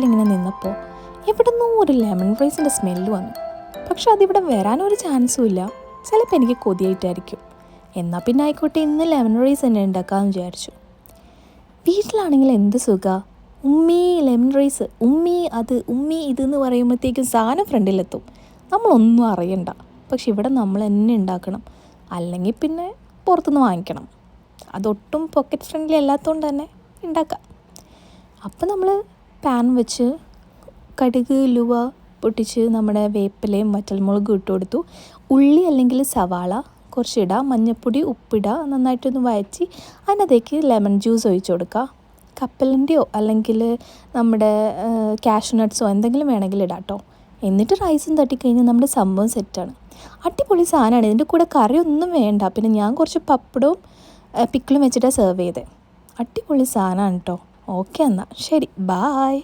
ഇങ്ങനെ നിന്നപ്പോൾ എവിടുന്നോ ഒരു ലെമൺ റൈസിൻ്റെ സ്മെല്ല് വന്നു. പക്ഷെ അതിവിടെ വരാനൊരു ചാൻസും ഇല്ല. ചിലപ്പോൾ എനിക്ക് കൊതിയായിട്ടായിരിക്കും. എന്നാൽ പിന്നെ ആയിക്കോട്ടെ, ഇന്ന് ലെമൺ റൈസ് തന്നെ ഉണ്ടാക്കാമെന്ന് വിചാരിച്ചു. വീട്ടിലാണെങ്കിൽ എന്ത് സുഖമാണ്, ഉമ്മി ലെമൺ റൈസ്, ഉമ്മി ഇതെന്ന് പറയുമ്പോഴത്തേക്കും സാധനം ഫ്രണ്ടിലെത്തും. നമ്മളൊന്നും അറിയണ്ട. പക്ഷെ ഇവിടെ നമ്മൾ തന്നെ ഉണ്ടാക്കണം, അല്ലെങ്കിൽ പിന്നെ പുറത്തുനിന്ന് വാങ്ങിക്കണം. അതൊട്ടും പോക്കറ്റ് ഫ്രണ്ട്ലി അല്ലാത്തതുകൊണ്ട് തന്നെ ഉണ്ടാക്കാം. അപ്പോൾ നമ്മൾ പാൻ വെച്ച് കടുക് ഉലുവ പൊട്ടിച്ച് നമ്മുടെ വേപ്പിലയും വറ്റൽമുളകും ഇട്ട് കൊടുത്തു. ഉള്ളി അല്ലെങ്കിൽ സവാള കുറച്ചിടുക, മഞ്ഞൾപ്പൊടി ഉപ്പിടുക, നന്നായിട്ടൊന്ന് വഴറ്റി അതിനകത്തേക്ക് ലെമൺ ജ്യൂസ് ഒഴിച്ച് കൊടുക്കുക. കപ്പലണ്ടിയോ അല്ലെങ്കിൽ നമ്മുടെ കാഷ്യൂ നട്ട്സോ എന്തെങ്കിലും വേണമെങ്കിൽ ഇടാം കേട്ടോ. എന്നിട്ട് റൈസും തട്ടിക്കഴിഞ്ഞാൽ നമ്മുടെ സംഭവം സെറ്റാണ്. അടിപൊളി സാധനമാണ്. ഇതിൻ്റെ കൂടെ കറിയൊന്നും വേണ്ട. പിന്നെ ഞാൻ കുറച്ച് പപ്പടവും പിക്കിളും വെച്ചിട്ടാണ് സെർവ് ചെയ്തത്. അടിപൊളി സാധനമാണ് കേട്ടോ. ഓക്കെ എന്നാൽ ശരി, ബായ്.